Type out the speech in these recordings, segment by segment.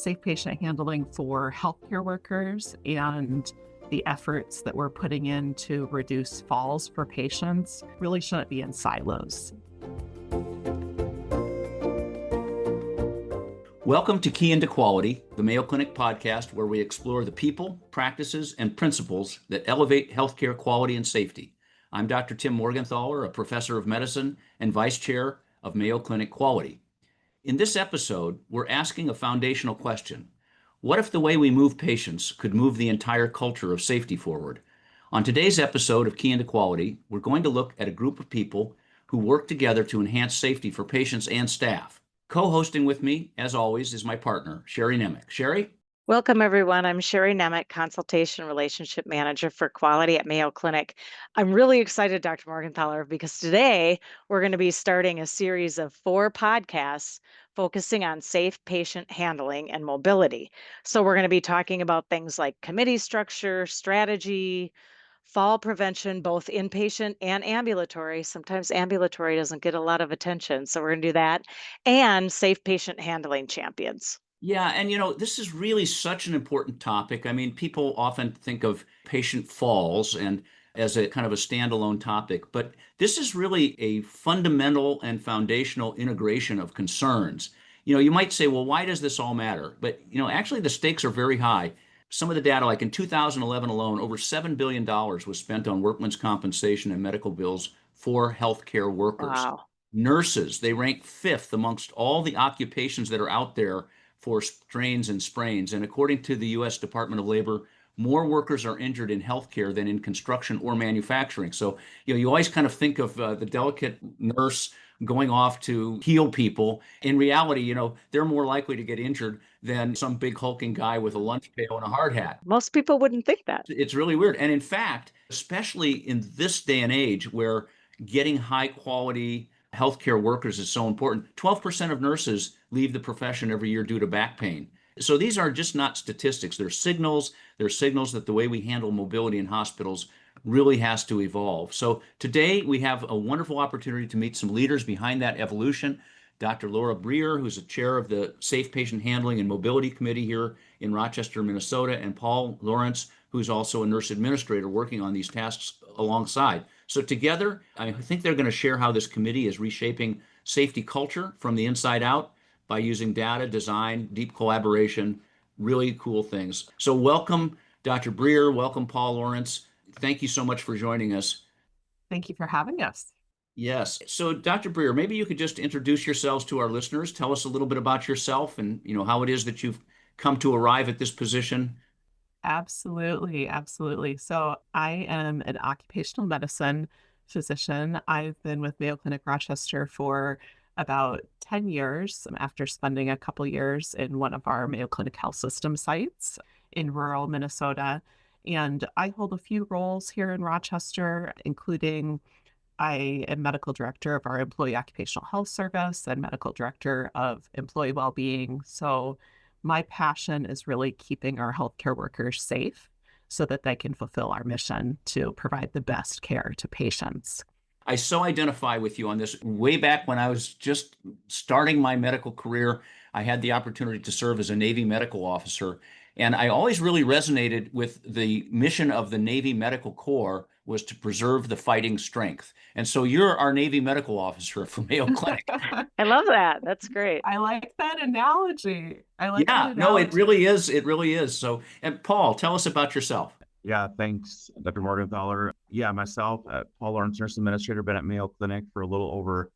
safe patient handling for healthcare workers and the efforts that we're putting in to reduce falls for patients really shouldn't be in silos. Welcome to Key into Quality, the Mayo Clinic podcast where we explore the people, practices, and principles that elevate healthcare quality and safety. I'm Dr. Tim Morgenthaler, a professor of medicine and vice chair of Mayo Clinic Quality. In this episode, we're asking a foundational question. What if the way we move patients could move the entire culture of safety forward? On today's episode of Key into Quality, we're going to look at a group of people who work together to enhance safety for patients and staff. Co-hosting with me, as always, is my partner, Sherry Nemec. Sherry? Welcome, everyone. I'm Sherry Nemec, Consultation Relationship Manager for Quality at Mayo Clinic. I'm really excited, Dr. Morgenthaler, because today we're going to be starting a series of 4 podcasts focusing on safe patient handling and mobility. So we're going to be talking about things like committee structure, strategy, fall prevention, both inpatient and ambulatory. Sometimes ambulatory doesn't get a lot of attention, so we're going to do that, and safe patient handling champions. Yeah, and this is really such an important topic. I mean, people often think of patient falls and as a kind of a standalone topic, but this is really a fundamental and foundational integration of concerns. You might say, well, why does this all matter? But, actually the stakes are very high. Some of the data, like in 2011 alone, over $7 billion was spent on workman's compensation and medical bills for healthcare workers. Wow. Nurses, they rank 5th amongst all the occupations that are out there for strains and sprains. And according to the U.S. Department of Labor, more workers are injured in healthcare than in construction or manufacturing. So, you always kind of think of the delicate nurse going off to heal people. In reality, they're more likely to get injured than some big hulking guy with a lunch pail and a hard hat. Most people wouldn't think that. It's really weird. And in fact, especially in this day and age where getting high quality healthcare workers is so important, 12% of nurses leave the profession every year due to back pain. So these are just not statistics. They're signals. They're signals that the way we handle mobility in hospitals really has to evolve. So today we have a wonderful opportunity to meet some leaders behind that evolution. Dr. Laura Breeher, who's a chair of the Safe Patient Handling and Mobility Committee here in Rochester, Minnesota, and Paul Lorentz, who's also a nurse administrator working on these tasks alongside. So together, I think they're going to share how this committee is reshaping safety culture from the inside out by using data, design, deep collaboration, really cool things. So welcome, Dr. Breeher. Welcome, Paul Lorentz. Thank you so much for joining us. Thank you for having us. Yes. So Dr. Breeher, maybe you could just introduce yourselves to our listeners. Tell us a little bit about yourself and how it is that you've come to arrive at this position. Absolutely. Absolutely. So I am an occupational medicine physician. I've been with Mayo Clinic Rochester for about 10 years after spending a couple years in one of our Mayo Clinic Health System sites in rural Minnesota. And I hold a few roles here in Rochester, including I am medical director of our employee occupational health service and medical director of employee well-being. So my passion is really keeping our healthcare workers safe so that they can fulfill our mission to provide the best care to patients. I so identify with you on this. Way back when I was just starting my medical career, I had the opportunity to serve as a Navy medical officer. And I always really resonated with the mission of the Navy Medical Corps was to preserve the fighting strength. And so you're our Navy medical officer for Mayo Clinic. I love that. That's great. I like that analogy. No, it really is. It really is. So, and Paul, tell us about yourself. Yeah, thanks, Dr. Morgenthaler. Yeah, myself, Paul Lorentz, nurse administrator, been at Mayo Clinic for a little over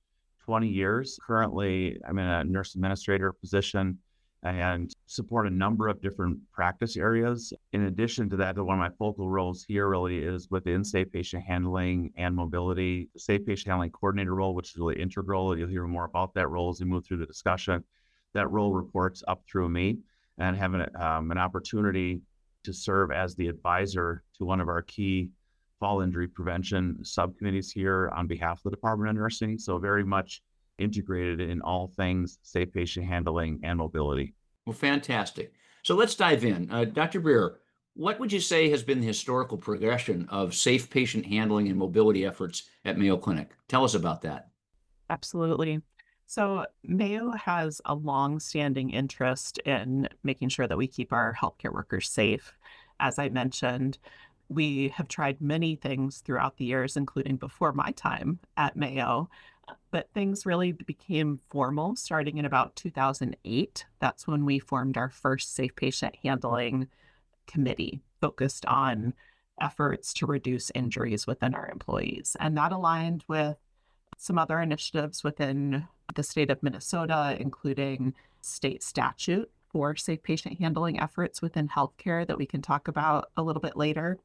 20 years. Currently, I'm in a nurse administrator position and support a number of different practice areas. In addition to that, one of my focal roles here really is within safe patient handling and mobility, the safe patient handling coordinator role, which is really integral. You'll hear more about that role as we move through the discussion. That role reports up through me and having an opportunity to serve as the advisor to one of our key fall injury prevention subcommittees here on behalf of the Department of Nursing. So very much integrated in all things safe patient handling and mobility. Well, fantastic. So let's dive in. Dr. Breeher, what would you say has been the historical progression of safe patient handling and mobility efforts at Mayo Clinic? Tell us about that. Absolutely. So, Mayo has a long-standing interest in making sure that we keep our healthcare workers safe. As I mentioned, we have tried many things throughout the years, including before my time at Mayo, but things really became formal starting in about 2008. That's when we formed our first safe patient handling committee focused on efforts to reduce injuries within our employees. And that aligned with some other initiatives within the state of Minnesota, including state statute for safe patient handling efforts within healthcare that we can talk about a little bit later.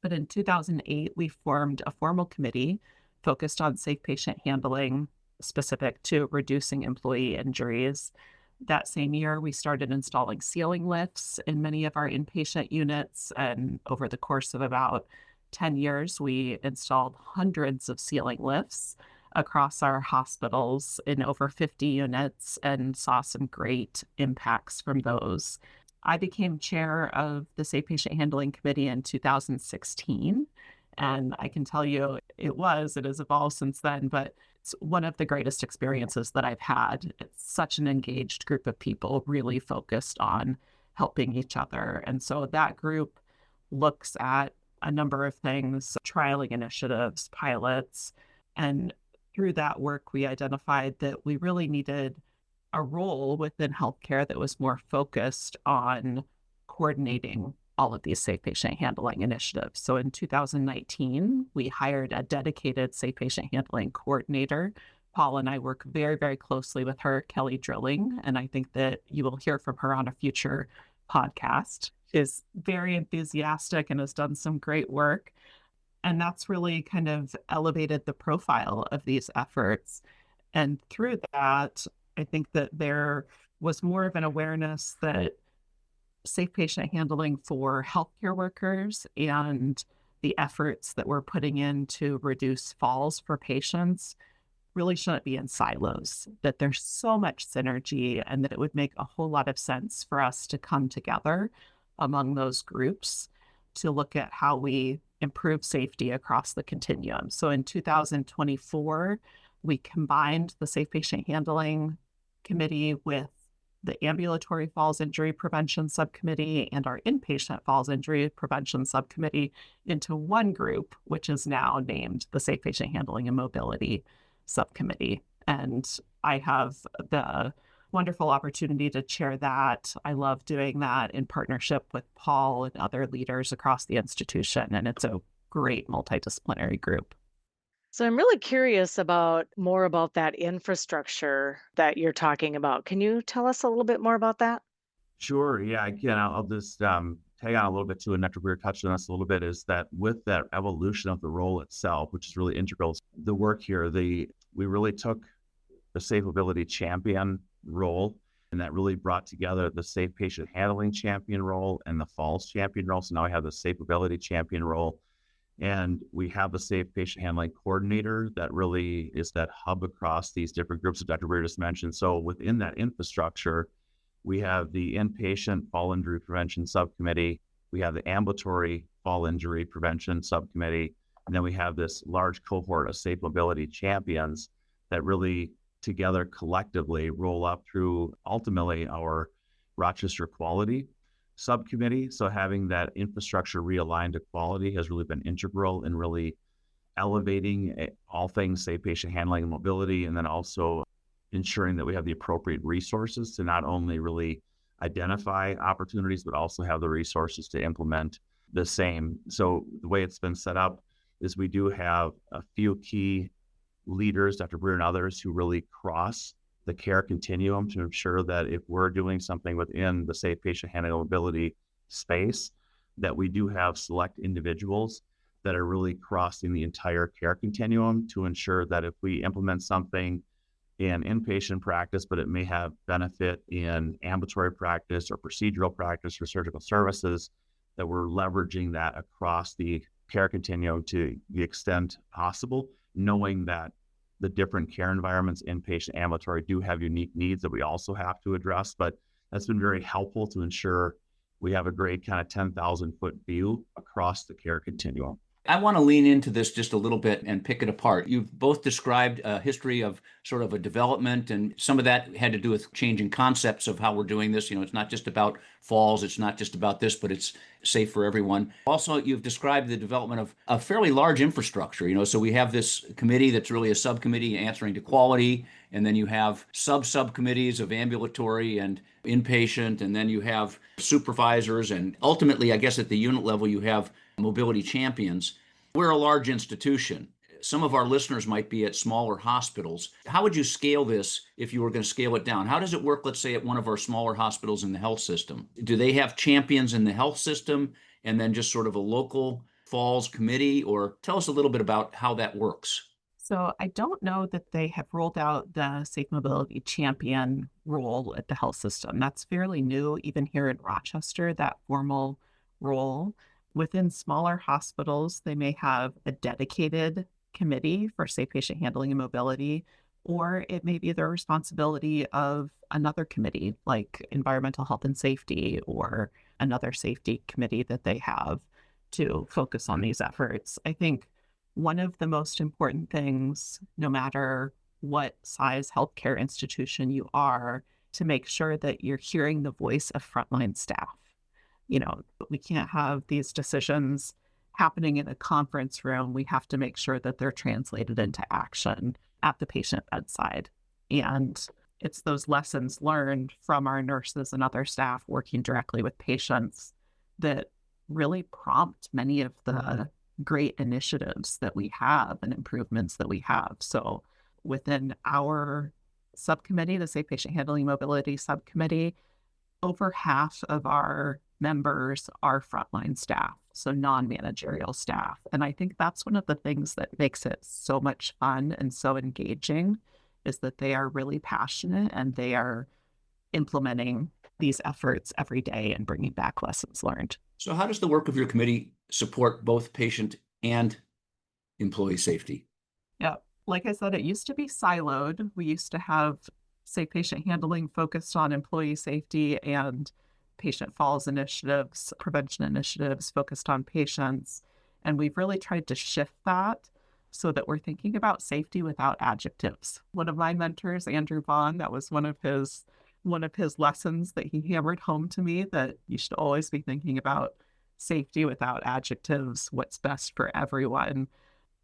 But in 2008, we formed a formal committee focused on safe patient handling specific to reducing employee injuries. That same year, we started installing ceiling lifts in many of our inpatient units. And over the course of about 10 years, we installed hundreds of ceiling lifts across our hospitals in over 50 units and saw some great impacts from those. I became chair of the Safe Patient Handling Committee in 2016. And I can tell you it has evolved since then, but it's one of the greatest experiences that I've had. It's such an engaged group of people really focused on helping each other. And so that group looks at a number of things, trialing initiatives, pilots. And through that work, we identified that we really needed a role within healthcare that was more focused on coordinating all of these safe patient handling initiatives. So in 2019, we hired a dedicated safe patient handling coordinator. Paul and I work very, very closely with her, Kelly Drilling, and I think that you will hear from her on a future podcast. She's very enthusiastic and has done some great work. And that's really kind of elevated the profile of these efforts. And through that, I think that there was more of an awareness that safe patient handling for healthcare workers and the efforts that we're putting in to reduce falls for patients really shouldn't be in silos, that there's so much synergy and that it would make a whole lot of sense for us to come together among those groups to look at how we improve safety across the continuum. So in 2024, we combined the Safe Patient Handling Committee with the Ambulatory Falls Injury Prevention Subcommittee and our Inpatient Falls Injury Prevention Subcommittee into one group, which is now named the Safe Patient Handling and Mobility Subcommittee. And I have the wonderful opportunity to chair that. I love doing that in partnership with Paul and other leaders across the institution. And it's a great multidisciplinary group. So I'm really curious about more about that infrastructure that you're talking about. Can you tell us a little bit more about that? Sure. Yeah. Again, I'll just tag on a little bit to, and Dr. Breeher touched on this a little bit, is that with that evolution of the role itself, which is really integral, the work here, we really took the Safe Mobility Champion role, and that really brought together the Safe Patient Handling Champion role and the Falls Champion role. So now we have the Safe Mobility Champion role. And we have the Safe Patient Handling Coordinator that really is that hub across these different groups that Dr. Breeher just mentioned. So within that infrastructure, we have the Inpatient Fall Injury Prevention Subcommittee, we have the Ambulatory Fall Injury Prevention Subcommittee, and then we have this large cohort of Safe Mobility Champions that really together collectively roll up through ultimately our Rochester Quality Subcommittee. So having that infrastructure realigned to quality has really been integral in really elevating all things safe patient handling and mobility, and then also ensuring that we have the appropriate resources to not only really identify opportunities, but also have the resources to implement the same. So the way it's been set up is we do have a few key leaders, Dr. Breeher and others, who really cross the care continuum to ensure that if we're doing something within the safe patient handling and mobility space, that we do have select individuals that are really crossing the entire care continuum to ensure that if we implement something in inpatient practice, but it may have benefit in ambulatory practice or procedural practice or surgical services, that we're leveraging that across the care continuum to the extent possible, knowing that the different care environments, inpatient, ambulatory, do have unique needs that we also have to address. But that's been very helpful to ensure we have a great kind of 10,000 foot view across the care continuum. I want to lean into this just a little bit and pick it apart. You've both described a history of sort of a development, and some of that had to do with changing concepts of how we're doing this. It's not just about falls, it's not just about this, but it's safe for everyone. Also, you've described the development of a fairly large infrastructure. So we have this committee that's really a subcommittee answering to quality, and then you have subcommittees of ambulatory and inpatient, and then you have supervisors, and ultimately, I guess at the unit level, you have mobility champions. We're a large institution. Some of our listeners might be at smaller hospitals. How would you scale this if you were going to scale it down? How does it work, let's say, at one of our smaller hospitals in the health system? Do they have champions in the health system and then just sort of a local falls committee? Or tell us a little bit about how that works. So I don't know that they have rolled out the Safe Mobility Champion role at the health system. That's fairly new, even here in Rochester, that formal role. Within smaller hospitals, they may have a dedicated committee for safe patient handling and mobility, or it may be the responsibility of another committee like environmental health and safety or another safety committee that they have to focus on these efforts. I think one of the most important things, no matter what size healthcare institution you are, to make sure that you're hearing the voice of frontline staff. We can't have these decisions happening in a conference room. We have to make sure that they're translated into action at the patient bedside. And it's those lessons learned from our nurses and other staff working directly with patients that really prompt many of the great initiatives that we have and improvements that we have. So within our subcommittee, the Safe Patient Handling Mobility Subcommittee, over half of our members are frontline staff, so non-managerial staff. And I think that's one of the things that makes it so much fun and so engaging, is that they are really passionate and they are implementing these efforts every day and bringing back lessons learned. So how does the work of your committee support both patient and employee safety? Yeah, like I said, it used to be siloed. We used to have safe patient handling focused on employee safety and patient falls initiatives, prevention initiatives focused on patients. And we've really tried to shift that so that we're thinking about safety without adjectives. One of my mentors, Andrew Vaughn, that was one of his lessons that he hammered home to me, that you should always be thinking about safety without adjectives, what's best for everyone.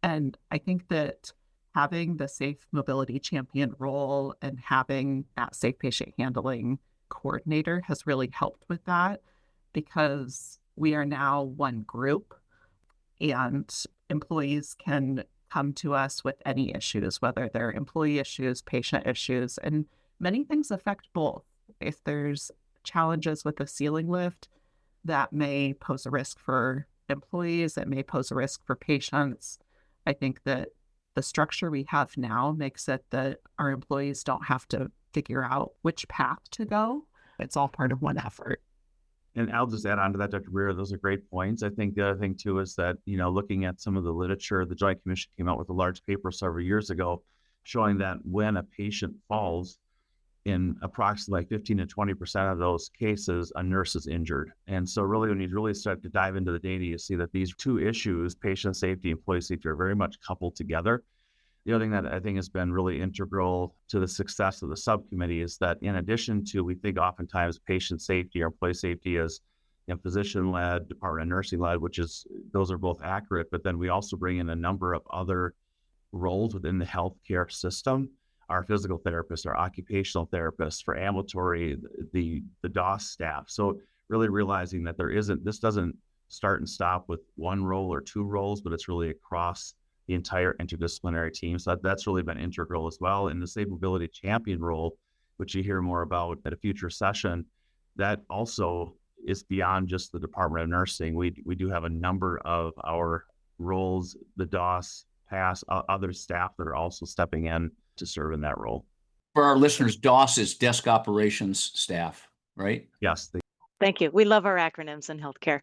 And I think that having the Safe Mobility Champion role and having that safe patient handling coordinator has really helped with that, because we are now one group and employees can come to us with any issues, whether they're employee issues, patient issues, and many things affect both. If there's challenges with the ceiling lift, that may pose a risk for employees, it may pose a risk for patients. I think that the structure we have now makes it that our employees don't have to figure out which path to go. It's all part of one effort. And I'll just add on to that, Dr. Breeher, those are great points. I think the other thing too is that, looking at some of the literature, the Joint Commission came out with a large paper several years ago showing that when a patient falls, in approximately 15 to 20% of those cases, a nurse is injured. And so really, when you really start to dive into the data, you see that these two issues, patient safety and employee safety, are very much coupled together. The other thing that I think has been really integral to the success of the subcommittee is that in addition to, we think oftentimes patient safety or employee safety is physician-led, department of nursing-led, those are both accurate, but then we also bring in a number of other roles within the healthcare system. Our physical therapists, our occupational therapists, for ambulatory, the DOS staff. So really realizing that this doesn't start and stop with one role or two roles, but it's really across the entire interdisciplinary team. So that's really been integral as well. In the Safe Mobility Champion role, which you hear more about at a future session, that also is beyond just the Department of Nursing. We do have a number of our roles, the DOS, PASS, other staff that are also stepping in to serve in that role. For our listeners, DOS is Desk Operations Staff, right? Yes. Thank you. We love our acronyms in healthcare.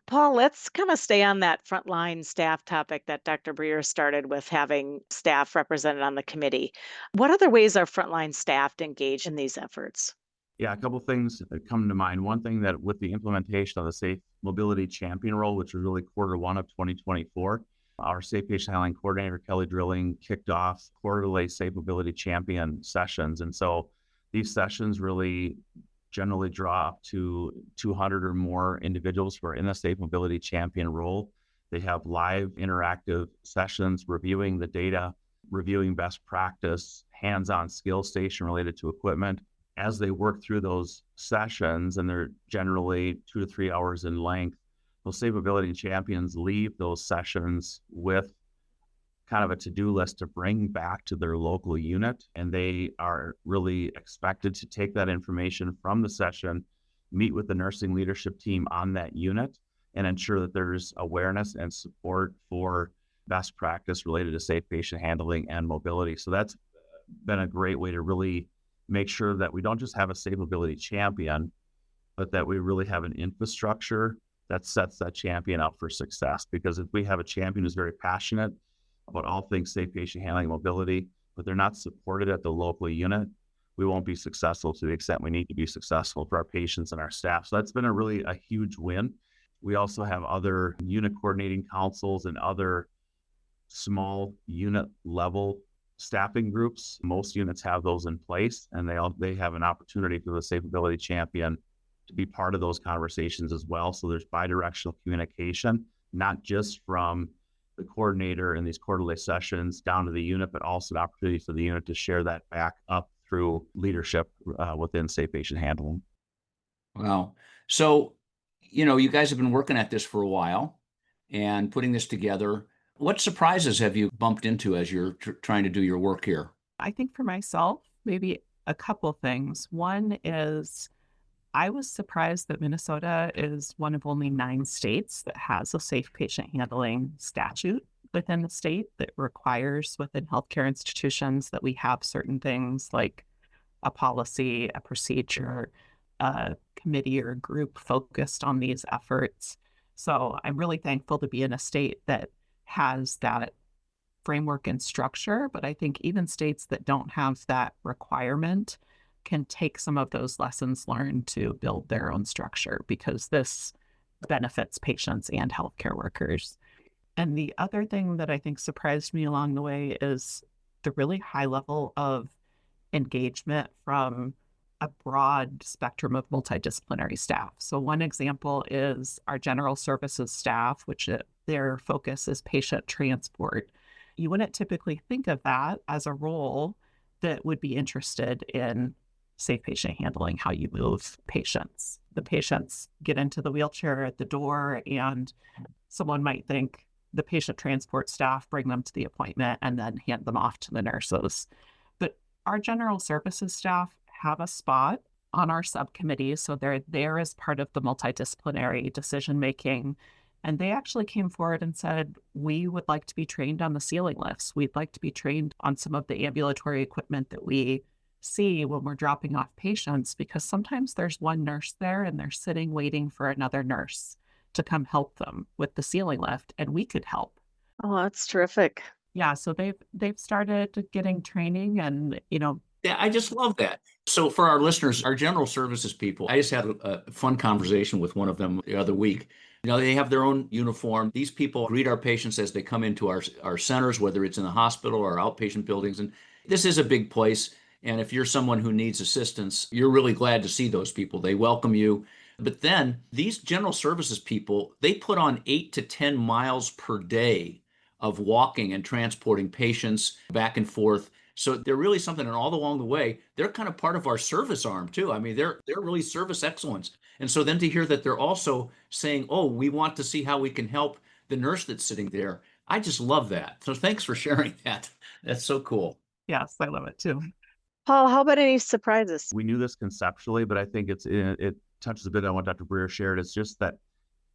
Paul, let's kind of stay on that frontline staff topic that Dr. Breeher started with, having staff represented on the committee. What other ways are frontline staff engaged in these efforts? Yeah, a couple of things that come to mind. One thing that with the implementation of the Safe Mobility Champion role, which was really Q1 of 2024, our Safe Patient Handling Coordinator, Kelly Drilling, kicked off quarterly Safe Mobility Champion sessions. And so these sessions really generally draw up to 200 or more individuals who are in the Safe Mobility Champion role. They have live interactive sessions reviewing the data, reviewing best practice, hands-on skill station related to equipment. As they work through those sessions, and they're generally 2 to 3 hours in length, those Safe Mobility Champions leave those sessions with kind of a to-do list to bring back to their local unit. And they are really expected to take that information from the session, meet with the nursing leadership team on that unit, and ensure that there's awareness and support for best practice related to safe patient handling and mobility. So that's been a great way to really make sure that we don't just have a safe mobility champion, but that we really have an infrastructure that sets that champion up for success. Because if we have a champion who's very passionate about all things safe patient handling and mobility, but they're not supported at the local unit, we won't be successful to the extent we need to be successful for our patients and our staff. So that's been a huge win. We also have other unit coordinating councils and other small unit level staffing groups. Most units have those in place, and they have an opportunity for the Safe Mobility Champion to be part of those conversations as well. So there's bidirectional communication, not just from the coordinator in these quarterly sessions down to the unit, but also an opportunity for the unit to share that back up through leadership within safe patient handling. Wow. So, you guys have been working at this for a while and putting this together. What surprises have you bumped into as you're trying to do your work here? I think for myself, maybe a couple things. One is I was surprised that Minnesota is one of only 9 states that has a safe patient handling statute within the state that requires within healthcare institutions that we have certain things like a policy, a procedure, a committee or group focused on these efforts. So I'm really thankful to be in a state that has that framework and structure, but I think even states that don't have that requirement can take some of those lessons learned to build their own structure, because this benefits patients and healthcare workers. And the other thing that I think surprised me along the way is the really high level of engagement from a broad spectrum of multidisciplinary staff. So one example is our general services staff, which their focus is patient transport. You wouldn't typically think of that as a role that would be interested in safe patient handling, how you move patients. The patients get into the wheelchair at the door, and someone might think the patient transport staff bring them to the appointment and then hand them off to the nurses. But our general services staff have a spot on our subcommittee, so they're there as part of the multidisciplinary decision making. And they actually came forward and said, we would like to be trained on the ceiling lifts. We'd like to be trained on some of the ambulatory equipment that we see when we're dropping off patients, because sometimes there's one nurse there and they're sitting waiting for another nurse to come help them with the ceiling lift, and we could help. Oh, that's terrific. Yeah, so they've started getting training, and Yeah, I just love that. So for our listeners, our general services people, I just had a fun conversation with one of them the other week. They have their own uniform. These people greet our patients as they come into our centers, whether it's in the hospital or outpatient buildings. And this is a big place. And if you're someone who needs assistance, you're really glad to see those people. They welcome you. But then these general services people, they put on 8 to 10 miles per day of walking and transporting patients back and forth. So they're really something, and all along the way, they're kind of part of our service arm too. I mean, they're really service excellence. And so then to hear that they're also saying, oh, we want to see how we can help the nurse that's sitting there. I just love that. So thanks for sharing that. That's so cool. yes, I love it too. Paul, how about any surprises? We knew this conceptually, but I think it touches a bit on what Dr. Breeher shared. It's just that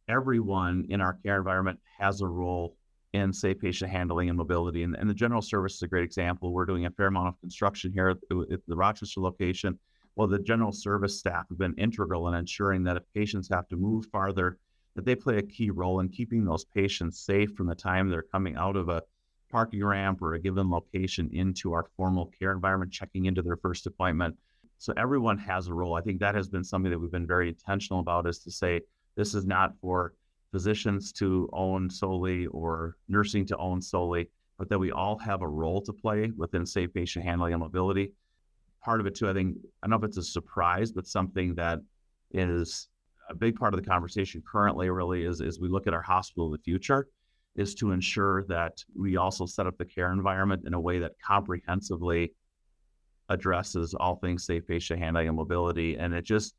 everyone in our care environment has a role in safe patient handling and mobility. And the general service is a great example. We're doing a fair amount of construction here at the Rochester location. Well, the general service staff have been integral in ensuring that if patients have to move farther, that they play a key role in keeping those patients safe from the time they're coming out of a parking ramp or a given location into our formal care environment, checking into their first appointment. So everyone has a role. I think that has been something that we've been very intentional about, is to say this is not for physicians to own solely or nursing to own solely, but that we all have a role to play within safe patient handling and mobility. Part of it too, I think, I don't know if it's a surprise, but something that is a big part of the conversation currently really is we look at our hospital of the future, is to ensure that we also set up the care environment in a way that comprehensively addresses all things safe patient handling and mobility. And it just,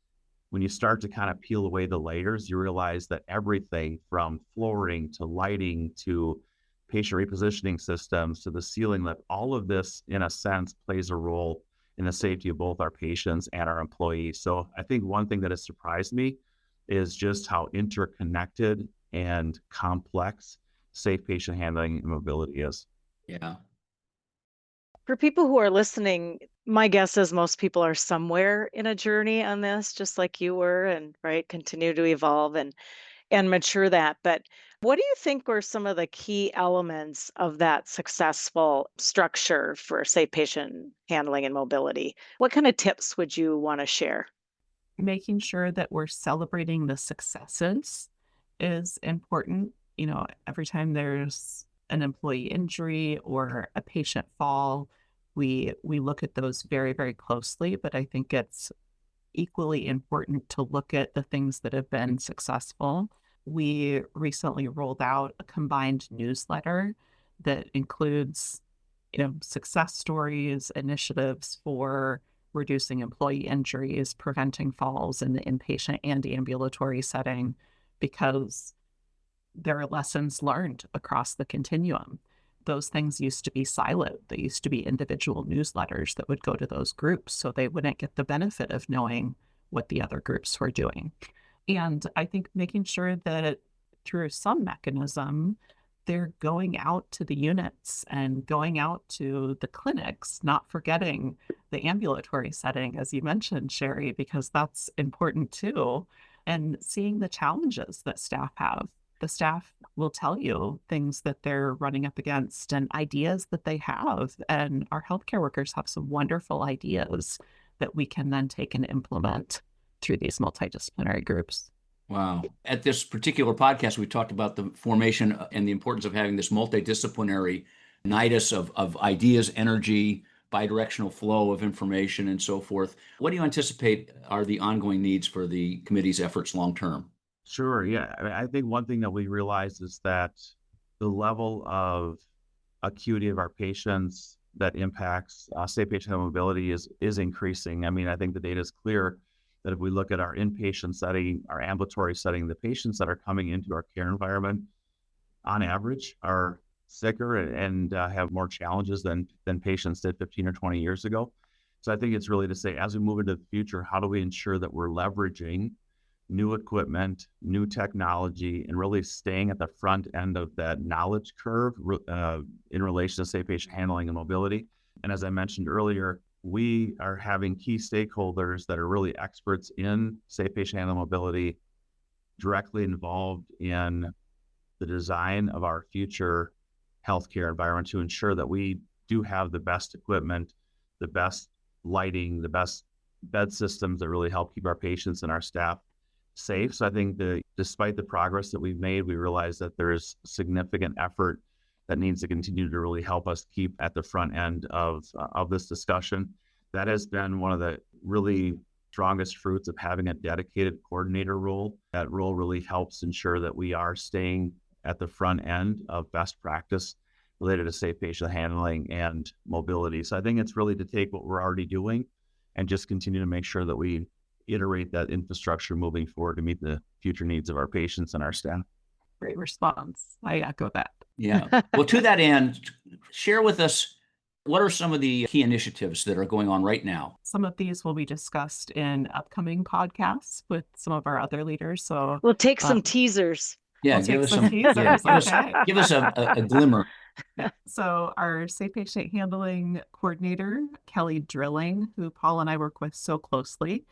when you start to kind of peel away the layers, you realize that everything from flooring to lighting to patient repositioning systems to the ceiling lift, all of this, in a sense, plays a role in the safety of both our patients and our employees. So I think one thing that has surprised me is just how interconnected and complex safe patient handling and mobility is. Yeah. For people who are listening, my guess is most people are somewhere in a journey on this, just like you were, and right, continue to evolve and mature that. But what do you think were some of the key elements of that successful structure for safe patient handling and mobility? What kind of tips would you want to share? Making sure that we're celebrating the successes is important. Every time there's an employee injury or a patient fall, we look at those very, very closely. But I think it's equally important to look at the things that have been successful. We recently rolled out a combined newsletter that includes, success stories, initiatives for reducing employee injuries, preventing falls in the inpatient and ambulatory setting, because there are lessons learned across the continuum. Those things used to be siloed. They used to be individual newsletters that would go to those groups, so they wouldn't get the benefit of knowing what the other groups were doing. And I think making sure that through some mechanism, they're going out to the units and going out to the clinics, not forgetting the ambulatory setting, as you mentioned, Sherry, because that's important too, and seeing the challenges that staff have. The staff will tell you things that they're running up against and ideas that they have. And our healthcare workers have some wonderful ideas that we can then take and implement through these multidisciplinary groups. Wow. At this particular podcast, we talked about the formation and the importance of having this multidisciplinary nidus of ideas, energy, bidirectional flow of information, and so forth. What do you anticipate are the ongoing needs for the committee's efforts long term? Sure. Yeah. I think one thing that we realize is that the level of acuity of our patients that impacts safe patient mobility is increasing. I mean, I think the data is clear that if we look at our inpatient setting, our ambulatory setting, the patients that are coming into our care environment, on average, are sicker and have more challenges than patients did 15 or 20 years ago. So I think it's really to say, as we move into the future, how do we ensure that we're leveraging new equipment, new technology, and really staying at the front end of that knowledge curve in relation to safe patient handling and mobility. And as I mentioned earlier, we are having key stakeholders that are really experts in safe patient handling and mobility directly involved in the design of our future healthcare environment to ensure that we do have the best equipment, the best lighting, the best bed systems that really help keep our patients and our staff safe. So I think despite the progress that we've made, we realize that there's significant effort that needs to continue to really help us keep at the front end of this discussion. That has been one of the really strongest fruits of having a dedicated coordinator role. That role really helps ensure that we are staying at the front end of best practice related to safe patient handling and mobility. So I think it's really to take what we're already doing and just continue to make sure that we iterate that infrastructure moving forward to meet the future needs of our patients and our staff. Great response. I echo that. Yeah. Well, to that end, share with us, what are some of the key initiatives that are going on right now? Some of these will be discussed in upcoming podcasts with some of our other leaders. So We'll take some teasers. Yeah, we'll give take us some some teasers. Okay. give us a glimmer. Yeah. So our safe patient handling coordinator, Kelly Drilling, who Paul and I work with so closely,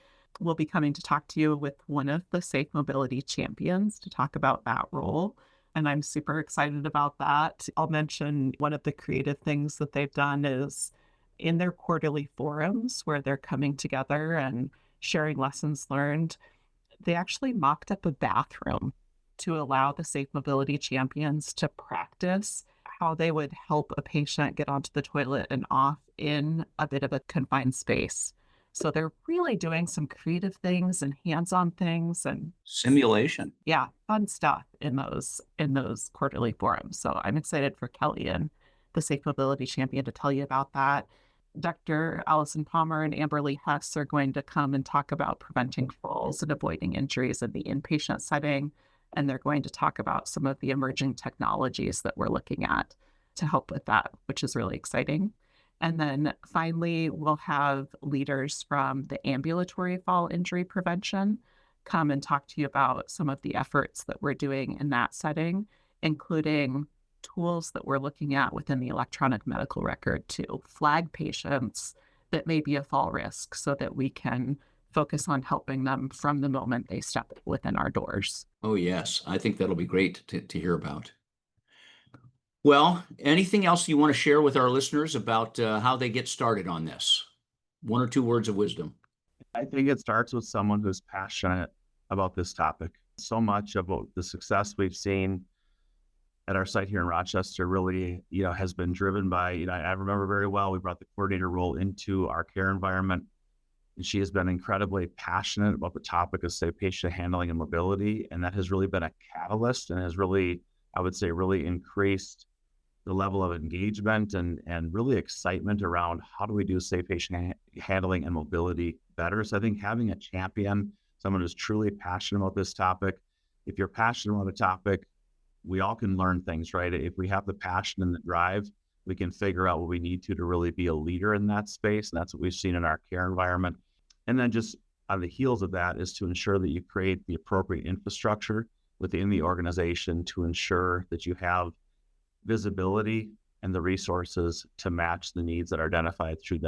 will be coming to talk to you with one of the safe mobility champions to talk about that role. And I'm super excited about that. I'll mention one of the creative things that they've done is in their quarterly forums where they're coming together and sharing lessons learned, they actually mocked up a bathroom to allow the safe mobility champions to practice how they would help a patient get onto the toilet and off in a bit of a confined space. So they're really doing some creative things and hands-on things and Simulation. yeah, fun stuff in those quarterly forums. So I'm excited for Kelly and the Safe Mobility Champion to tell you about that. Dr. Allison Palmer and Amberly Hess are going to come and talk about preventing falls and avoiding injuries in the inpatient setting. And they're going to talk about some of the emerging technologies that we're looking at to help with that, which is really exciting. And then finally, we'll have leaders from the ambulatory fall injury prevention come and talk to you about some of the efforts that we're doing in that setting, including tools that we're looking at within the electronic medical record to flag patients that may be a fall risk so that we can focus on helping them from the moment they step within our doors. Oh, yes. I think that'll be great to hear about. Well, anything else you want to share with our listeners about how they get started on this? One or two words of wisdom. I think it starts with someone who's passionate about this topic. So much of the success we've seen at our site here in Rochester really, has been driven by, I remember very well, we brought the coordinator role into our care environment. And she has been incredibly passionate about the topic of safe patient handling and mobility. And that has really been a catalyst and has really, I would say, really increased the level of engagement and really excitement around how do we do safe patient handling and mobility better. So I think having a champion, someone who's truly passionate about this topic, if you're passionate about a topic, we all can learn things, right? If we have the passion and the drive, we can figure out what we need to really be a leader in that space. And that's what we've seen in our care environment. And then just on the heels of that is to ensure that you create the appropriate infrastructure within the organization to ensure that you have visibility and the resources to match the needs that are identified through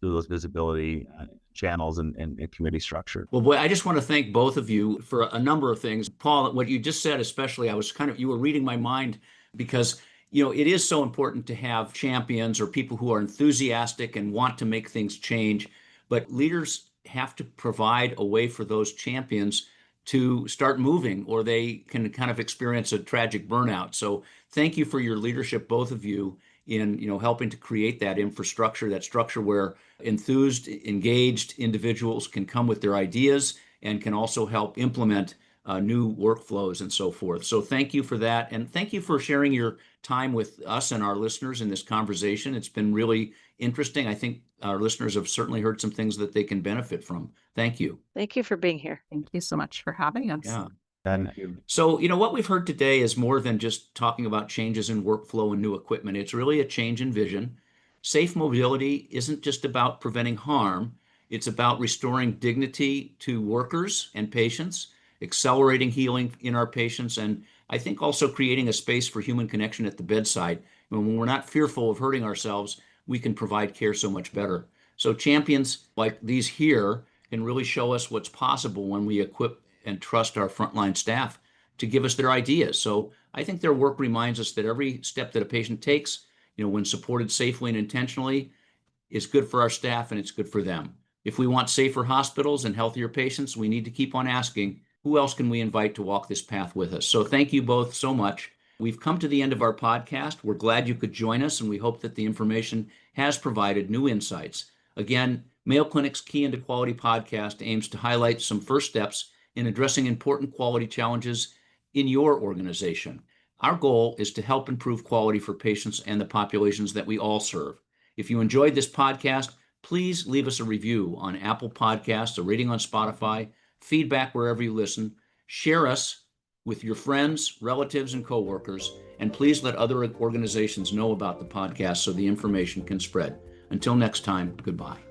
those visibility channels and committee structure. Well, boy, I just want to thank both of you for a number of things. Paul, what you just said, especially, you were reading my mind because, it is so important to have champions or people who are enthusiastic and want to make things change. But leaders have to provide a way for those champions to start moving, or they can kind of experience a tragic burnout. So thank you for your leadership, both of you, in helping to create that infrastructure, that structure where enthused, engaged individuals can come with their ideas and can also help implement new workflows and so forth. So thank you for that. And thank you for sharing your time with us and our listeners in this conversation. It's been really interesting. I think our listeners have certainly heard some things that they can benefit from. Thank you. Thank you for being here. Thank you so much for having us. Yeah. Thank you. So, what we've heard today is more than just talking about changes in workflow and new equipment. It's really a change in vision. Safe mobility isn't just about preventing harm. It's about restoring dignity to workers and patients, accelerating healing in our patients, and I think also creating a space for human connection at the bedside. When we're not fearful of hurting ourselves, we can provide care so much better. So champions like these here can really show us what's possible when we equip and trust our frontline staff to give us their ideas. So I think their work reminds us that every step that a patient takes, when supported safely and intentionally, is good for our staff and it's good for them. If we want safer hospitals and healthier patients, we need to keep on asking, who else can we invite to walk this path with us? So thank you both so much. We've come to the end of our podcast. We're glad you could join us, and we hope that the information has provided new insights. Again, Mayo Clinic's Key into Quality podcast aims to highlight some first steps in addressing important quality challenges in your organization. Our goal is to help improve quality for patients and the populations that we all serve. If you enjoyed this podcast, please leave us a review on Apple Podcasts, a rating on Spotify, feedback wherever you listen. Share us with your friends, relatives, and coworkers, and please let other organizations know about the podcast so the information can spread. Until next time, goodbye.